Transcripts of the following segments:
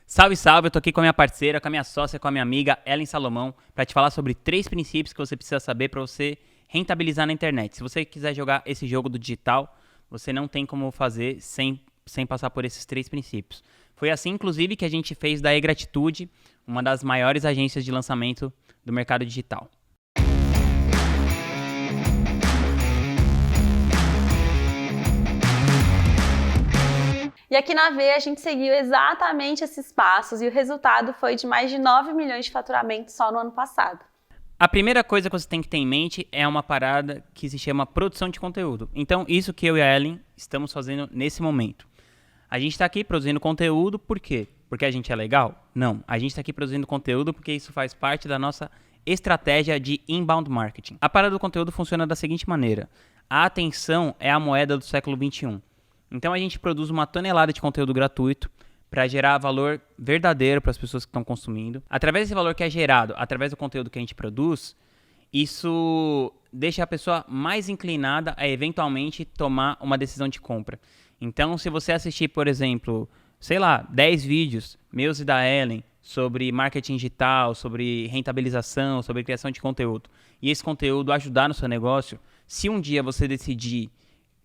Salve, salve! Eu tô aqui com a minha parceira, com a minha sócia, com a minha amiga Ellen Salomão para te falar sobre 3 princípios que você precisa saber para você rentabilizar na internet. Se você quiser jogar esse jogo do digital, você não tem como fazer sem passar por esses 3 princípios. Foi assim, inclusive, que a gente fez da eGratitude, uma das maiores agências de lançamento do mercado digital. E aqui na V a gente seguiu exatamente esses passos e o resultado foi de mais de 9 milhões de faturamento só no ano passado. A primeira coisa que você tem que ter em mente é uma parada que se chama produção de conteúdo. Então, isso que eu e a Ellen estamos fazendo nesse momento. A gente está aqui produzindo conteúdo por quê? Porque a gente é legal? Não. A gente está aqui produzindo conteúdo porque isso faz parte da nossa estratégia de inbound marketing. A parada do conteúdo funciona da seguinte maneira. A atenção é a moeda do século XXI. Então a gente produz uma tonelada de conteúdo gratuito para gerar valor verdadeiro para as pessoas que estão consumindo. Através desse valor que é gerado, através do conteúdo que a gente produz, isso deixa a pessoa mais inclinada a eventualmente tomar uma decisão de compra. Então, se você assistir, por exemplo, 10 vídeos meus e da Ellen sobre marketing digital, sobre rentabilização, sobre criação de conteúdo, e esse conteúdo ajudar no seu negócio, se um dia você decidir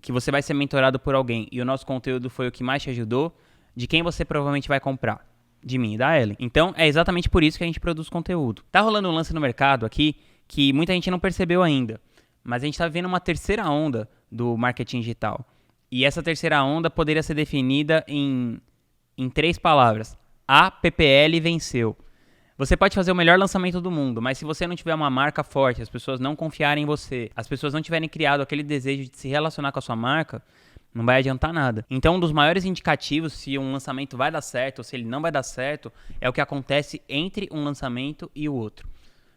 que você vai ser mentorado por alguém e o nosso conteúdo foi o que mais te ajudou, de quem você provavelmente vai comprar? De mim e da Ellen. Então, é exatamente por isso que a gente produz conteúdo. Tá rolando um lance no mercado aqui que muita gente não percebeu ainda, mas a gente tá vendo uma terceira onda do marketing digital. E essa terceira onda poderia ser definida em 3 palavras. A PPL venceu. Você pode fazer o melhor lançamento do mundo, mas se você não tiver uma marca forte, as pessoas não confiarem em você, as pessoas não tiverem criado aquele desejo de se relacionar com a sua marca, não vai adiantar nada. Então, um dos maiores indicativos se um lançamento vai dar certo ou se ele não vai dar certo é o que acontece entre um lançamento e o outro.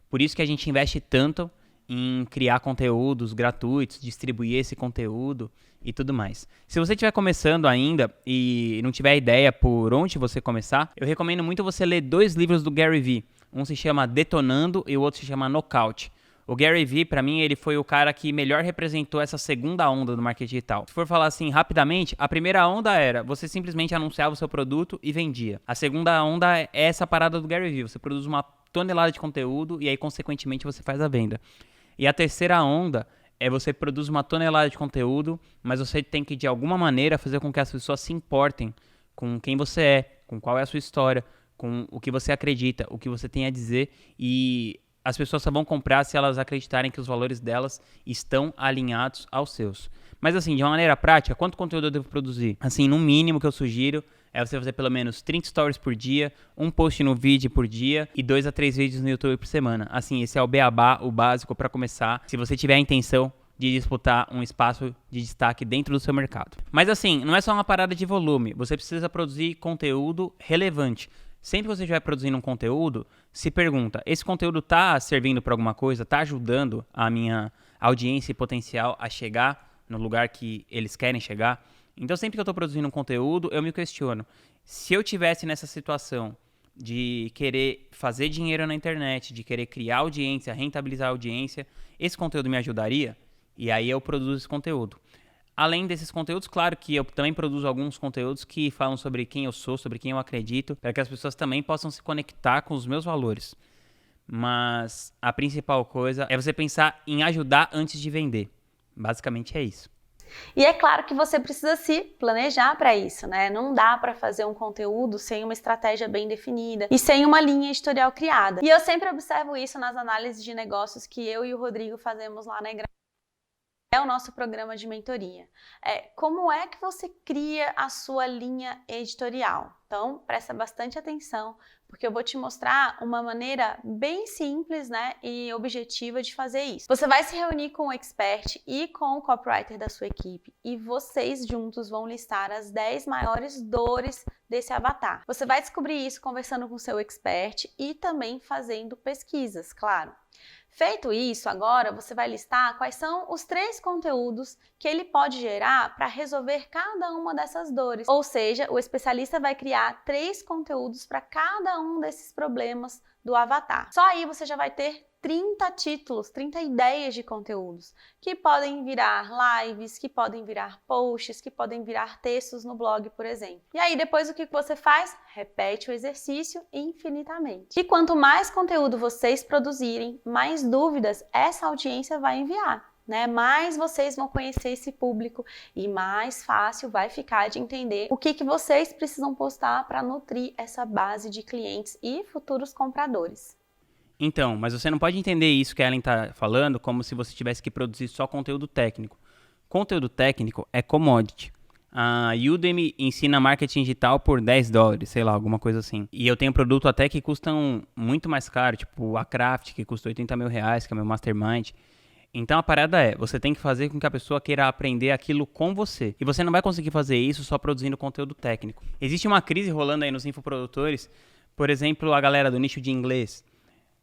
Por isso que a gente investe tanto em criar conteúdos gratuitos, distribuir esse conteúdo e tudo mais. Se você estiver começando ainda e não tiver ideia por onde você começar, eu recomendo muito você ler 2 livros do Gary Vee. Um se chama Detonando e o outro se chama Knockout. O Gary Vee, pra mim, ele foi o cara que melhor representou essa segunda onda do marketing digital. Se for falar assim rapidamente, a primeira onda era você simplesmente anunciava o seu produto e vendia. A segunda onda é essa parada do Gary Vee. Você produz uma tonelada de conteúdo e aí, consequentemente, você faz a venda. E a terceira onda é você produz uma tonelada de conteúdo, mas você tem que, de alguma maneira, fazer com que as pessoas se importem com quem você é, com qual é a sua história, com o que você acredita, o que você tem a dizer, e as pessoas só vão comprar se elas acreditarem que os valores delas estão alinhados aos seus. Mas assim, de uma maneira prática, quanto conteúdo eu devo produzir? Assim, no mínimo que eu sugiro é você fazer pelo menos 30 stories por dia, um post no vídeo por dia e 2 a 3 vídeos no YouTube por semana. Assim, esse é o beabá, o básico para começar, se você tiver a intenção de disputar um espaço de destaque dentro do seu mercado. Mas assim, não é só uma parada de volume, você precisa produzir conteúdo relevante. Sempre que você estiver produzindo um conteúdo, se pergunta, esse conteúdo está servindo para alguma coisa? Está ajudando a minha audiência e potencial a chegar no lugar que eles querem chegar? Então, sempre que eu estou produzindo um conteúdo, eu me questiono. Se eu tivesse nessa situação de querer fazer dinheiro na internet, de querer criar audiência, rentabilizar a audiência, esse conteúdo me ajudaria? E aí eu produzo esse conteúdo. Além desses conteúdos, claro que eu também produzo alguns conteúdos que falam sobre quem eu sou, sobre quem eu acredito, para que as pessoas também possam se conectar com os meus valores. Mas a principal coisa é você pensar em ajudar antes de vender. Basicamente é isso. E é claro que você precisa se planejar para isso, né? Não dá para fazer um conteúdo sem uma estratégia bem definida e sem uma linha editorial criada. E eu sempre observo isso nas análises de negócios que eu e o Rodrigo fazemos lá na é o nosso programa de mentoria. Como é que você cria a sua linha editorial? Então, presta bastante atenção, porque eu vou te mostrar uma maneira bem simples, né, e objetiva de fazer isso. Você vai se reunir com o expert e com o copywriter da sua equipe e vocês juntos vão listar as 10 maiores dores desse avatar. Você vai descobrir isso conversando com o seu expert e também fazendo pesquisas, claro. Feito isso, agora você vai listar quais são os 3 conteúdos que ele pode gerar para resolver cada uma dessas dores. Ou seja, o especialista vai criar 3 conteúdos para cada um desses problemas do avatar. Só aí você já vai ter 30 títulos, 30 ideias de conteúdos, que podem virar lives, que podem virar posts, que podem virar textos no blog, por exemplo. E aí, depois o que você faz? Repete o exercício infinitamente. E quanto mais conteúdo vocês produzirem, mais dúvidas essa audiência vai enviar. Mais vocês vão conhecer esse público e mais fácil vai ficar de entender o que vocês precisam postar para nutrir essa base de clientes e futuros compradores. Então, mas você não pode entender isso que a Ellen está falando como se você tivesse que produzir só conteúdo técnico. Conteúdo técnico é commodity. A Udemy ensina marketing digital por $10, sei lá, alguma coisa assim. E eu tenho produto até que custam muito mais caro, tipo a Craft, que custa R$80 mil, que é meu mastermind. Então a parada é, você tem que fazer com que a pessoa queira aprender aquilo com você. E você não vai conseguir fazer isso só produzindo conteúdo técnico. Existe uma crise rolando aí nos infoprodutores, por exemplo, a galera do nicho de inglês.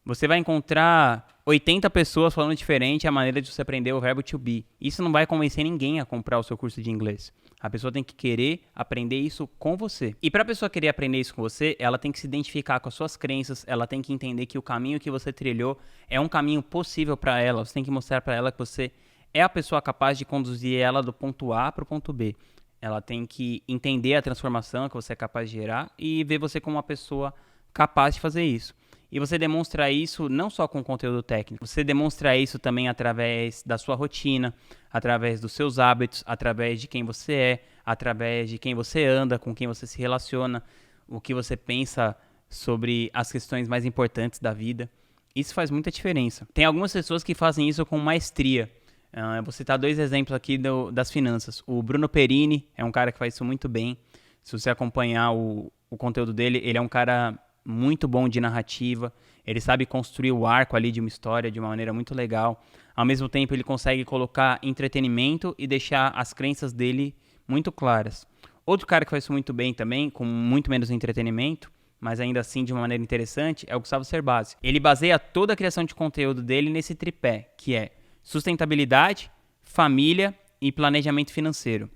Você vai encontrar 80 pessoas falando diferente a maneira de você aprender o verbo to be. Isso não vai convencer ninguém a comprar o seu curso de inglês. A pessoa tem que querer aprender isso com você. E para a pessoa querer aprender isso com você, ela tem que se identificar com as suas crenças, ela tem que entender que o caminho que você trilhou é um caminho possível para ela. Você tem que mostrar para ela que você é a pessoa capaz de conduzir ela do ponto A para o ponto B. Ela tem que entender a transformação que você é capaz de gerar e ver você como uma pessoa capaz de fazer isso. E você demonstra isso não só com conteúdo técnico, você demonstra isso também através da sua rotina, através dos seus hábitos, através de quem você é, através de quem você anda, com quem você se relaciona, o que você pensa sobre as questões mais importantes da vida. Isso faz muita diferença. Tem algumas pessoas que fazem isso com maestria. Eu vou citar 2 exemplos aqui das finanças. O Bruno Perini é um cara que faz isso muito bem. Se você acompanhar o conteúdo dele, ele é um cara muito bom de narrativa, ele sabe construir o arco ali de uma história de uma maneira muito legal. Ao mesmo tempo, ele consegue colocar entretenimento e deixar as crenças dele muito claras. Outro cara que faz isso muito bem também, com muito menos entretenimento, mas ainda assim de uma maneira interessante, é o Gustavo Cerbasi. Ele baseia toda a criação de conteúdo dele nesse tripé, que é sustentabilidade, família e planejamento financeiro.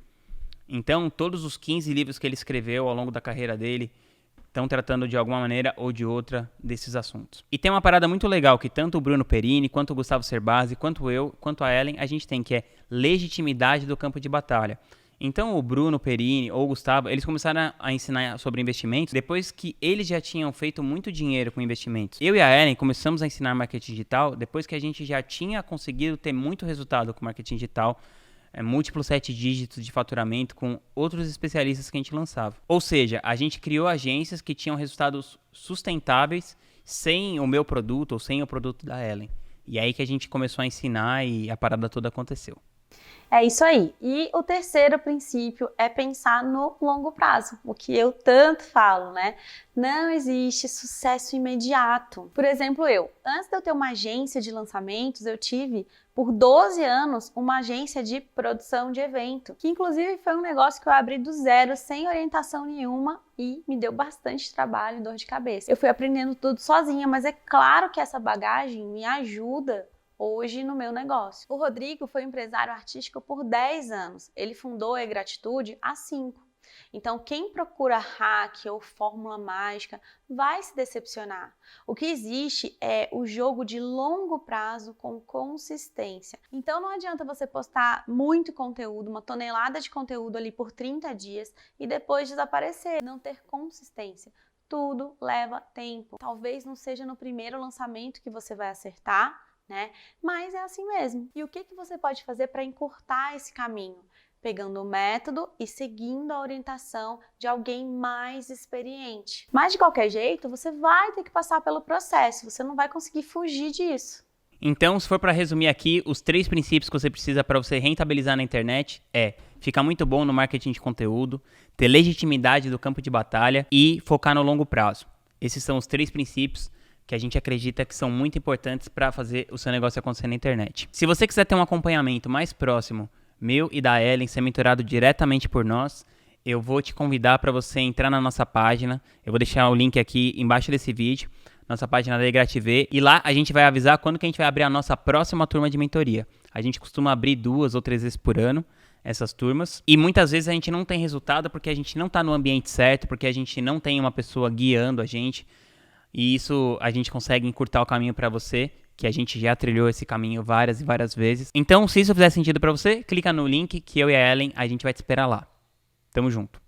Então, todos os 15 livros que ele escreveu ao longo da carreira dele estão tratando de alguma maneira ou de outra desses assuntos. E tem uma parada muito legal que tanto o Bruno Perini, quanto o Gustavo Cerbasi, quanto eu, quanto a Ellen, a gente tem, que é legitimidade do campo de batalha. Então o Bruno Perini ou o Gustavo, eles começaram a ensinar sobre investimentos depois que eles já tinham feito muito dinheiro com investimentos. Eu e a Ellen começamos a ensinar marketing digital depois que a gente já tinha conseguido ter muito resultado com marketing digital, múltiplos 7 dígitos de faturamento com outros especialistas que a gente lançava. Ou seja, a gente criou agências que tinham resultados sustentáveis sem o meu produto ou sem o produto da Ellen. E aí que a gente começou a ensinar e a parada toda aconteceu. É isso aí. E o terceiro princípio é pensar no longo prazo, o que eu tanto falo, né? Não existe sucesso imediato. Por exemplo, antes de eu ter uma agência de lançamentos, eu tive por 12 anos uma agência de produção de evento, que inclusive foi um negócio que eu abri do zero, sem orientação nenhuma, e me deu bastante trabalho e dor de cabeça. Eu fui aprendendo tudo sozinha, mas é claro que essa bagagem me ajuda hoje no meu negócio. O Rodrigo foi empresário artístico por 10 anos. Ele fundou a Gratitude há 5. Então, quem procura hack ou fórmula mágica vai se decepcionar. O que existe é o jogo de longo prazo com consistência. Então, não adianta você postar muito conteúdo, uma tonelada de conteúdo ali por 30 dias e depois desaparecer, não ter consistência. Tudo leva tempo. Talvez não seja no primeiro lançamento que você vai acertar, mas é assim mesmo. E o que você pode fazer para encurtar esse caminho? Pegando o método e seguindo a orientação de alguém mais experiente. Mas de qualquer jeito, você vai ter que passar pelo processo, você não vai conseguir fugir disso. Então, se for para resumir aqui, os 3 princípios que você precisa para você rentabilizar na internet é ficar muito bom no marketing de conteúdo, ter legitimidade do campo de batalha e focar no longo prazo. Esses são os 3 princípios que a gente acredita que são muito importantes para fazer o seu negócio acontecer na internet. Se você quiser ter um acompanhamento mais próximo, meu e da Ellen, ser mentorado diretamente por nós, eu vou te convidar para você entrar na nossa página. Eu vou deixar o link aqui embaixo desse vídeo, nossa página da Grativer, e lá a gente vai avisar quando que a gente vai abrir a nossa próxima turma de mentoria. A gente costuma abrir 2 ou 3 vezes por ano essas turmas, e muitas vezes a gente não tem resultado porque a gente não está no ambiente certo, porque a gente não tem uma pessoa guiando a gente. E isso a gente consegue encurtar o caminho para você que a gente já trilhou esse caminho várias e várias vezes. Então, se isso fizer sentido pra você, clica no link que eu e a Ellen, a gente vai te esperar lá. Tamo junto.